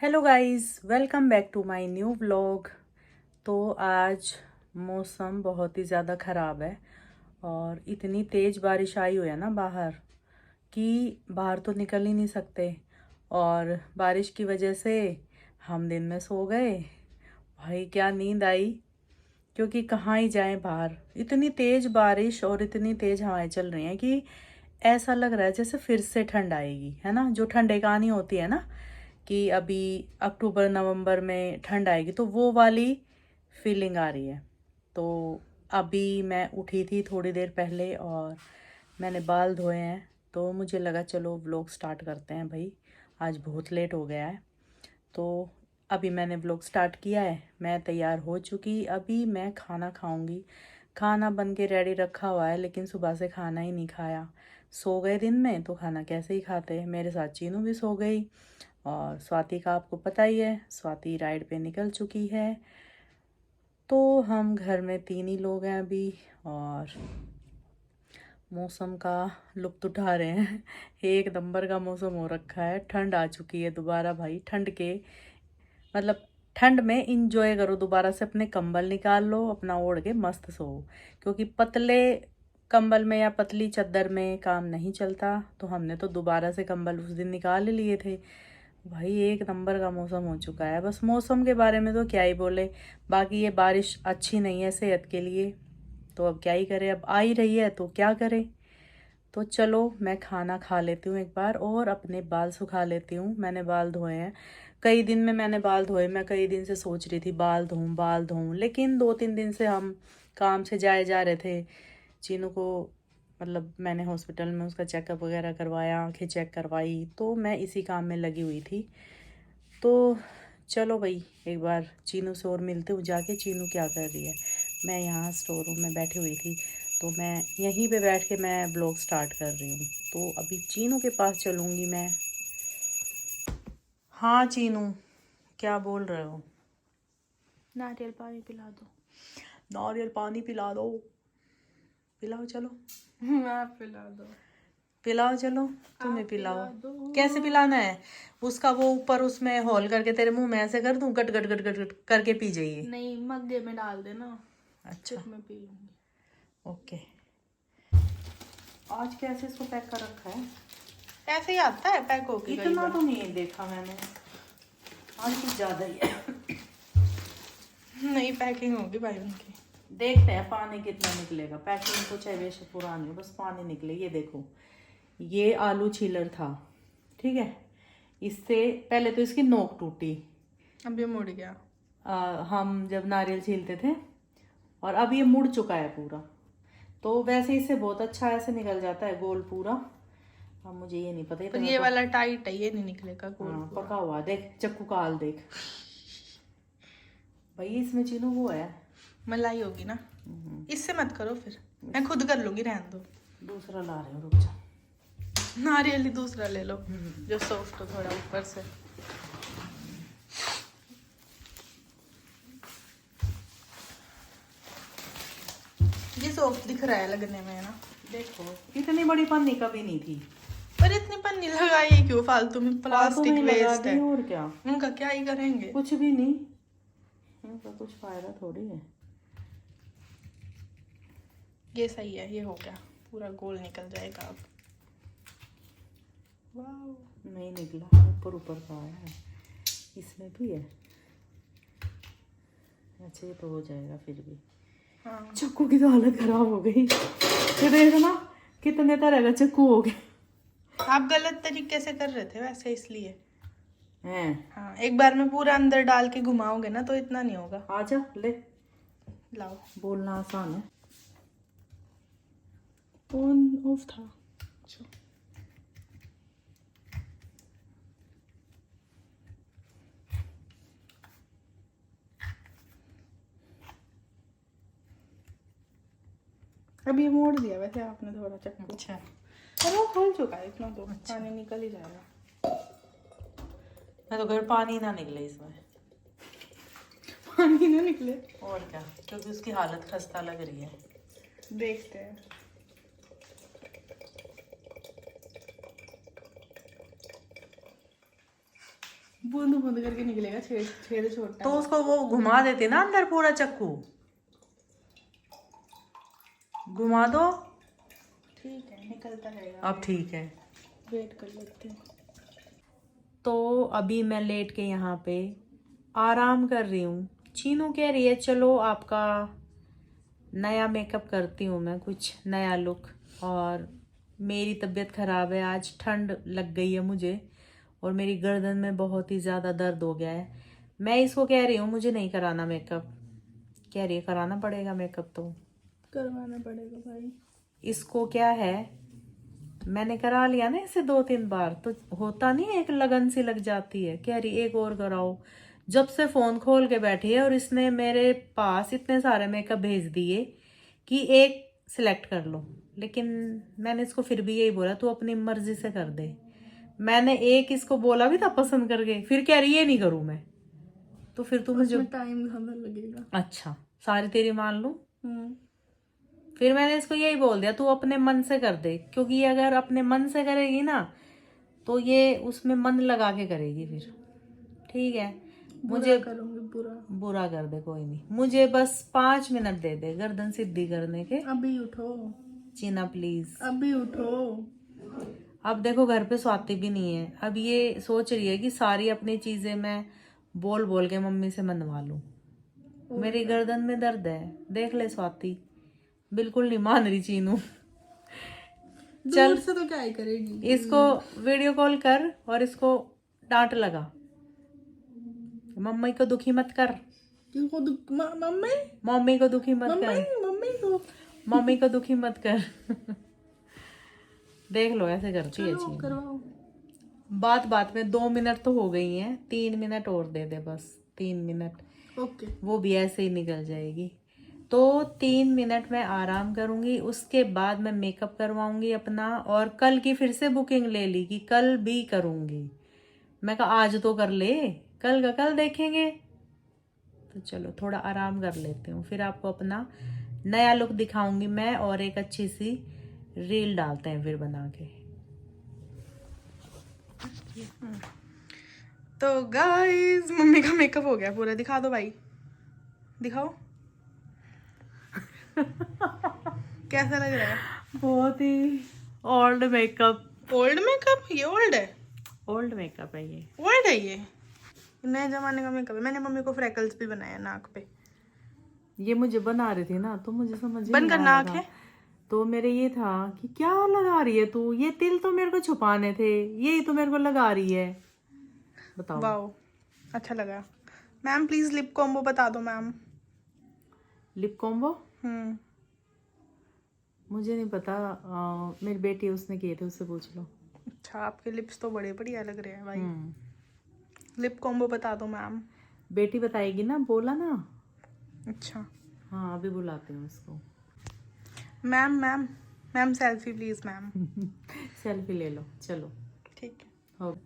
Hello guys, welcome back to my new vlog. तो आज मौसम बहुत ही ज़्यादा ख़राब है और इतनी तेज़ बारिश आई हुई है ना बाहर कि बाहर तो निकल ही नहीं सकते। और बारिश की वजह से हम दिन में सो गए। भाई क्या नींद आई, क्योंकि कहाँ ही जाएं बाहर। इतनी तेज़ बारिश और इतनी तेज़ हवाएं चल रही हैं कि ऐसा लग रहा है जैसे फिर से ठंड आएगी, है ना। जो ठंड कहानी होती है ना कि अभी अक्टूबर नवंबर में ठंड आएगी, तो वो वाली फीलिंग आ रही है। तो अभी मैं उठी थी थोड़ी देर पहले और मैंने बाल धोए हैं, तो मुझे लगा चलो व्लॉग स्टार्ट करते हैं भाई, आज बहुत लेट हो गया है। तो अभी मैंने व्लॉग स्टार्ट किया है, मैं तैयार हो चुकी, अभी मैं खाना खाऊंगी। खाना बन के रेडी रखा हुआ है, लेकिन सुबह से खाना ही नहीं खाया। सो गए दिन में तो खाना कैसे ही खाते। मेरे साथ चीनू भी सो गई और स्वाति का आपको पता ही है, स्वाति राइड पे निकल चुकी है। तो हम घर में तीन ही लोग हैं अभी और मौसम का लुत्फ़ उठा रहे हैं। एक नंबर का मौसम हो रखा है, ठंड आ चुकी है दोबारा भाई। ठंड के मतलब ठंड में इंजॉय करो, दोबारा से अपने कंबल निकाल लो, अपना ओढ़ के मस्त सो। क्योंकि पतले कंबल में या पतली चादर में काम नहीं चलता। तो हमने तो दोबारा से कंबल उस दिन निकाल ही लिए थे भाई। एक नंबर का मौसम हो चुका है। बस मौसम के बारे में तो क्या ही बोले, बाकी ये बारिश अच्छी नहीं है सेहत के लिए। तो अब क्या ही करें, अब आ ही रही है तो क्या करें। तो चलो मैं खाना खा लेती हूँ एक बार और अपने बाल सुखा लेती हूँ। मैंने बाल धोए हैं, कई दिन में मैंने बाल धोए। मैं कई दिन से सोच रही थी बाल धोऊं, लेकिन 2-3 दिन से हम काम से जाए जा रहे थे। चीनू को मतलब मैंने हॉस्पिटल में उसका चेकअप वगैरह करवाया, आंखें चेक करवाई, तो मैं इसी काम में लगी हुई थी। तो चलो भाई एक बार चीनू से और मिलते हूँ जाके, चीनू क्या कर रही है। मैं यहाँ स्टोर रूम में बैठी हुई थी, तो मैं यहीं पे बैठ के मैं ब्लॉग स्टार्ट कर रही हूँ। तो अभी चीनू के पास चलूँगी मैं। हाँ चीनू, क्या बोल रहे हो। नारियल पानी पिला दो, नारियल पानी पिला दो, पिलाओ चलो। आप पिला दो। पिलाओ चलो, तुम्हें आप पिलाओ। पिला दो। कैसे पिलाना है उसका, वो ऊपर उसमें होल करके तेरे मुंह में ऐसे कर दूं, गट गट गट गट गट करके पी जाइए। नहीं, मग्गे में डाल देना, अच्छा फिर मैं पी लूंगी। ओके। आज कैसे इसको पैक कर रखा है, ऐसे ही आता है पैक होके कई इतना बार। तो नहीं देखा मैंने, आज कुछ ज्यादा ही है। नई पैकिंग होगी भाई उनकी। देखते हैं पानी कितना निकलेगा। पैकिंग तो चाहे बेशक पुरानी हो, बस पानी निकले। ये देखो, ये आलू छीलर था, ठीक है। इससे पहले तो इसकी नोक टूटी, अब ये मुड़ गया। हम जब नारियल छीलते थे, और अब ये मुड़ चुका है पूरा। तो वैसे इससे बहुत अच्छा ऐसे निकल जाता है गोल पूरा। अब मुझे ये नहीं पता, ये तो पर मैं ये वाला टाइट है, ये नहीं निकलेगा गोल हाँ पूरा। पका हुआ। देख चक्कू का हाल देख भाई, इसमें चीनू वो है। मलाई होगी ना, इससे मत करो, फिर मैं खुद कर लूंगी, रहने दो। दूसरा ला रहे हो, रुक जा। नारियल ही दूसरा ले लो जो सॉफ्ट हो थोड़ा ऊपर से। ये सॉफ्ट दिख रहा है लगने में, है ना। देखो इतनी बड़ी पन्नी कभी नहीं थी। पर इतनी पन्नी लगाई क्यों फालतू में, फालतू प्लास्टिक में लगा वेस्ट दी है। और क्या, उनका क्या ही करेंगे। कुछ भी नहीं, इनका कुछ फायदा थोड़ी है। ये सही है, ये हो गया, पूरा गोल निकल जाएगा अब। वाह, नहीं निकला, ऊपर ऊपर का आया है, इसमें भी है। अच्छा ये तो हो जाएगा फिर भी। हाँ। चक्कू की तो हालत खराब हो गई। ये देखना कितने तरह का चक्कू हो गए। आप गलत तरीके से कर रहे थे वैसे, इसलिए। हैं हाँ, एक बार में पूरा अंदर डाल के घुमाओगे ना तो इतना नहीं होगा। आजा ले, लाओ। बोलना आसान है। ऑन ऑफ था। अच्छा। अभी ये मोड़ दिया वैसे आपने थोड़ा चक्कू। अच्छा और वो खुल चुका है इतना, तो पानी निकल ही जाएगा। मैं तो घर पानी ना निकले इसमें। पानी ना निकले और क्या, क्योंकि उसकी हालत खस्ता लग रही है। देखते हैं। बूंद बूंद करके निकलेगा, छेद छेद छोटा। तो उसको वो घुमा देते ना अंदर पूरा चक्कू, घुमा दो। ठीक है, निकलता रहेगा। अब ठीक है। वेट कर लेते हैं। तो अभी मैं लेट के यहाँ पे आराम कर रही हूँ। चीनू कह रही है चलो आपका नया मेकअप करती हूँ मैं, कुछ नया लुक। और मेरी तबीयत ख़राब है, आज ठंड लग गई है मुझे और मेरी गर्दन में बहुत ही ज़्यादा दर्द हो गया है। मैं इसको कह रही हूँ मुझे नहीं कराना मेकअप, कह रही है कराना पड़ेगा मेकअप, तो करवाना पड़ेगा भाई। इसको क्या है, मैंने करा लिया ना इसे 2-3 बार, तो होता नहीं, एक लगन सी लग जाती है। कह रही एक और कराओ। जब से फोन खोल के बैठी है और इसने मेरे पास इतने सारे मेकअप भेज दिए कि एक सिलेक्ट कर लो, लेकिन मैंने इसको फिर भी यही बोला तू अपनी मर्जी से कर दे। मैंने एक इसको बोला भी था पसंद करके, फिर कह रही ये नहीं करूं मैं, तो फिर तू मुझे टाइम ज्यादा लगेगा। अच्छा सारी तेरी मान लूं। हम्म। फिर मैंने इसको यही बोल दिया तू अपने मन से कर दे, क्योंकि ये अगर अपने मन से करेगी ना तो ये उसमें मन लगा के करेगी फिर। ठीक है, मुझे करूंगी बुरा कर दे कोई नहीं, मुझे बस 5 मिनट दे दे गर्दन सीधी करने के। अभी उठो, चीना प्लीज। अभी उठो। अब देखो घर पे स्वाति भी नहीं है, अब ये सोच रही है कि सारी अपनी चीजें मैं बोल बोल के मम्मी से मनवा लूं। मेरी गर्दन में दर्द है, देख ले स्वाति, बिल्कुल नहीं मान रही चीनू। चल से तो क्या ही करेगी। इसको वीडियो कॉल कर और इसको डांट लगा, मम्मी को दुखी मत कर, मम्मी मम्मी को दुखी मत कर, मम्मी को दुखी मत कर। देख लो ऐसे करती है चीनू। करवाओ। बात बात में 2 मिनट तो हो गई हैं, 3 मिनट और दे दे बस, 3 मिनट। ओके। वो भी ऐसे ही निकल जाएगी। तो 3 मिनट में आराम करूंगी, उसके बाद मैं मेकअप करवाऊंगी अपना। और कल की फिर से बुकिंग ले ली कि कल भी करूंगी। मैं कहा आज तो कर ले, कल का कल देखेंगे। तो चलो थोड़ा आराम कर लेती हूँ, फिर आपको अपना नया लुक दिखाऊंगी मैं, और एक अच्छी सी रील डालते हैं फिर बना के। तो गाइस मम्मी का मेकअप हो गया पूरा, दिखा दो भाई, दिखाओ। कैसा लग रहा है? बहुत ही ओल्ड मेकअप। Old makeup? ये ओल्ड है? ओल्ड मेकअप है ये, ओल्ड है ये नए जमाने का मेकअप है। मैंने मम्मी को फ्रैकल्स भी बनाया नाक पे। ये मुझे बना रही थी ना तो मुझे समझ बन कर नाक है। तो मेरे ये था कि क्या लगा रही है तू, ये तिल तो मेरे को छुपाने थे, यही तो मेरे को लगा रही है, बताओ। वाओ, अच्छा लगा। मैम प्लीज लिप कॉम्बो बता दो मैम। लिप कॉम्बो मुझे नहीं पता, मेरी बेटी उसने किए थे, उससे पूछ लो। अच्छा, आपके लिप्स तो बड़े बढ़िया लग रहे हैं भाई। लिप कॉम्बो बता दो मैम। बेटी बताएगी ना, बोला ना। अच्छा हाँ अभी बुलाती हूँ उसको। Ma'am ma'am ma'am selfie please ma'am. Selfie ले लो, चलो ठीक है। हो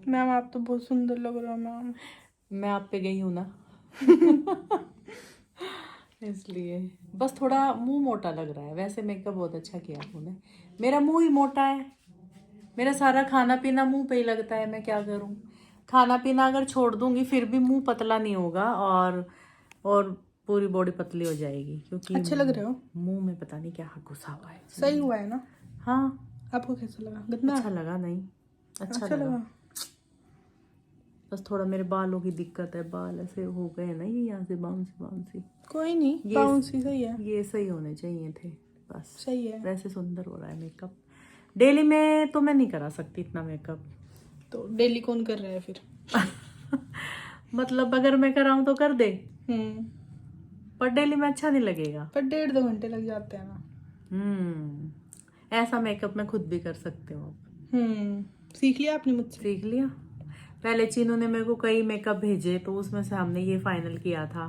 मैम आप तो बहुत सुंदर लग रहे हो मैम। मैं आप पे गई हूँ ना। इसलिए बस थोड़ा मुंह मोटा लग रहा है, वैसे मेकअप बहुत अच्छा किया तूने। मेरा मुंह ही मोटा है, मेरा सारा खाना पीना मुंह पे ही लगता है, मैं क्या करूं। खाना पीना अगर छोड़ दूंगी फिर भी मुंह पतला नहीं होगा, और पूरी बॉडी पतली हो जाएगी, क्योंकि अच्छे लग रहे हो। मुंह में पता नहीं क्या घुसा हुआ है। सही हुआ है ना? हाँ आपको कैसा लगा? गंदा? अच्छा लगा नहीं, अच्छा लगा। बस थोड़ा मेरे बालों की दिक्कत है, बाल ऐसे हो गए ना ये यहाँ से बाउंसी बाउंसी। कोई नहीं, बाउंसी सही है, ये सही होने चाहिए थे बस। सही है। वैसे सुंदर हो रहा है मेकअप। डेली में तो मैं नहीं करा सकती इतना मेकअप। तो डेली कौन कर रहा है फिर? मतलब अगर मैं कराऊं तो कर दे, पर डेली में अच्छा नहीं लगेगा। पर 1.5-2 घंटे लग जाते हैं ना। ऐसा मेकअप मैं खुद भी कर सकती हूँ अब। सीख लिया आपने मुझसे? सीख लिया। पहले चीनू ने मेरे को कई मेकअप भेजे, तो उसमें से हमने ये फाइनल किया था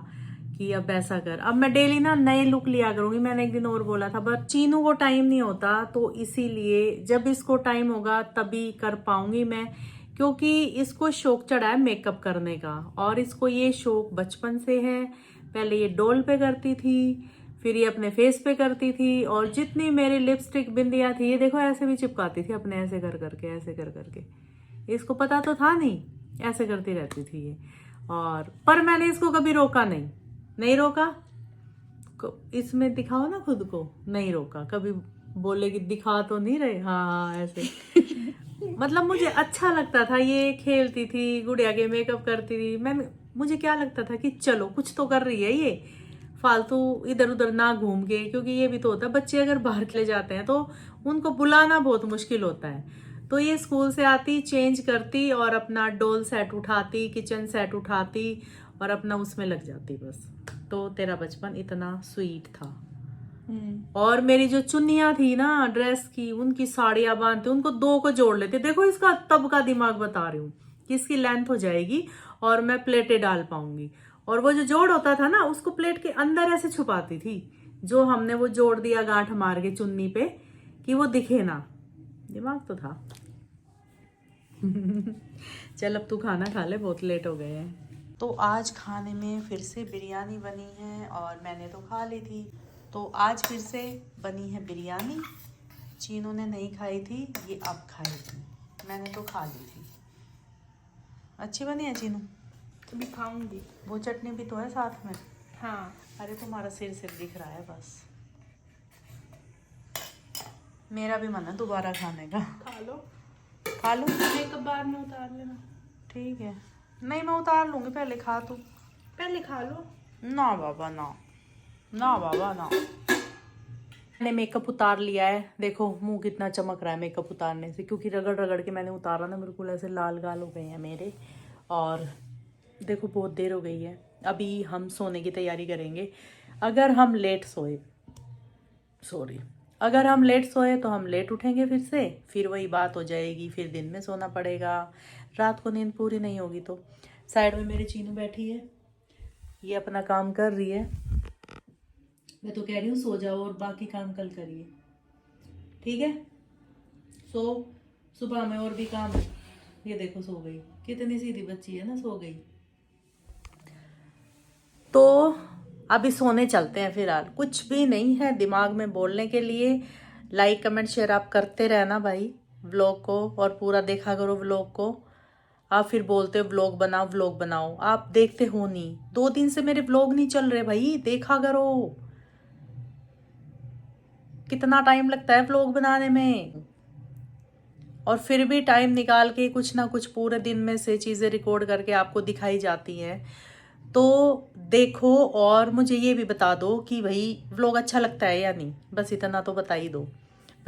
कि अब ऐसा कर। अब मैं डेली ना नए लुक लिया करूंगी। मैंने एक दिन और बोला था, बट चीनू को टाइम नहीं होता, तो इसीलिए जब इसको टाइम होगा तभी कर पाऊंगी मैं, क्योंकि इसको शौक चढ़ा है मेकअप करने का, और इसको ये शौक बचपन से है। पहले ये डोल पे करती थी, फिर ये अपने फेस पे करती थी, और जितनी मेरी लिपस्टिक बिंदियां थी ये देखो ऐसे भी चिपकाती थी अपने, ऐसे कर करके, ऐसे कर करके। इसको पता तो था नहीं, ऐसे करती रहती थी ये। और पर मैंने इसको कभी रोका नहीं रोका। इसमें दिखाओ ना खुद को, नहीं रोका कभी। बोले कि दिखा तो नहीं रहे, हाँ ऐसे। मतलब मुझे अच्छा लगता था, ये खेलती थी, गुड़िया के मेकअप करती थी। मुझे क्या लगता था कि चलो कुछ तो कर रही है ये, फालतू इधर उधर ना घूम के। क्योंकि ये भी तो होता है, बच्चे अगर बाहर खेले जाते हैं तो उनको बुलाना बहुत मुश्किल होता है। तो ये स्कूल से आती, चेंज करती और अपना डोल सेट उठाती, किचन सेट उठाती और अपना उसमें लग जाती बस। तो तेरा बचपन इतना स्वीट था। और मेरी जो चुन्नियां थी ना ड्रेस की, उनकी साड़ियां बांधते, उनको 2 को जोड़ लेते। देखो इसका तब का दिमाग बता रही हूँ कि इसकी लेंथ हो जाएगी और मैं प्लेटें डाल पाऊंगी। और वो जो जोड़ होता था ना, उसको प्लेट के अंदर ऐसे छुपाती थी, जो हमने वो जोड़ दिया गांठ मार के चुन्नी पे, कि वो दिखे ना। दिमाग तो था। चल अब तू खाना खा ले, बहुत लेट हो गए हैं। तो आज खाने में फिर से बिरयानी बनी है और मैंने तो खा ली थी। तो आज फिर से बनी है बिरयानी। चीनू ने नहीं खाई थी, ये अब खाएगी। मैंने तो खा ली थी। अच्छी बनी है चीनू? अभी खाऊंगी। वो चटनी भी तो है साथ में। हाँ। अरे तुम्हारा सिर दिख रहा है बस। मेरा भी मन है दोबारा खाने का। खा लो। खा लूँ? मेकअप बाद में उतार लेना। ठीक है, नहीं मैं उतार लूंगी, पहले खा तू। पहले खा लो। ना बाबा ना, ना बाबा ना। मैंने मेकअप उतार लिया है। देखो मुंह कितना चमक रहा है मेकअप उतारने से, क्योंकि रगड़ रगड़ के मैंने उतारा ना, बिल्कुल ऐसे लाल गाल हो गए हैं मेरे। और देखो बहुत देर हो गई है, अभी हम सोने की तैयारी करेंगे। अगर हम लेट सोए तो हम लेट उठेंगे फिर वही बात हो जाएगी, फिर दिन में सोना पड़ेगा, रात को नींद पूरी नहीं होगी। तो साइड में मेरी चीनू बैठी है, ये अपना काम कर रही है। मैं तो कह रही हूँ सो जाओ और बाकी काम कल करिए, ठीक है? सुबह में और भी काम है। ये देखो सो गई, कितनी सीधी बच्ची है ना, सो गई। तो अभी सोने चलते हैं। फिलहाल कुछ भी नहीं है दिमाग में बोलने के लिए। लाइक कमेंट शेयर आप करते रहना भाई व्लॉग को, और पूरा देखा करो व्लॉग को। आप फिर बोलते हो व्लॉग बनाओ, आप देखते हो नहीं। 2 दिन से मेरे व्लॉग नहीं चल रहे भाई, देखा करो। कितना टाइम लगता है व्लॉग बनाने में, और फिर भी टाइम निकाल के कुछ ना कुछ पूरे दिन में से चीज़ें रिकॉर्ड करके आपको दिखाई जाती हैं। तो देखो और मुझे ये भी बता दो कि भाई व्लॉग अच्छा लगता है या नहीं, बस इतना तो बता ही दो।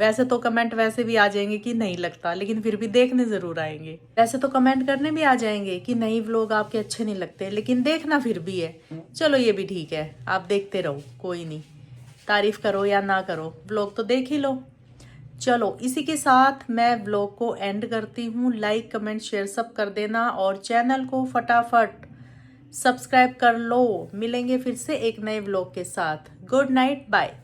वैसे तो कमेंट वैसे भी आ जाएंगे कि नहीं लगता, लेकिन फिर भी देखने ज़रूर आएंगे। वैसे तो कमेंट करने भी आ जाएंगे कि नहीं व्लॉग आपके अच्छे नहीं लगते, लेकिन देखना फिर भी है। चलो ये भी ठीक है, आप देखते रहो, कोई नहीं। तारीफ करो या ना करो, व्लॉग तो देख ही लो। चलो इसी के साथ मैं व्लॉग को एंड करती हूँ। लाइक कमेंट शेयर सब कर देना और चैनल को फटाफट सब्सक्राइब कर लो। मिलेंगे फिर से एक नए व्लॉग के साथ। Good night, bye.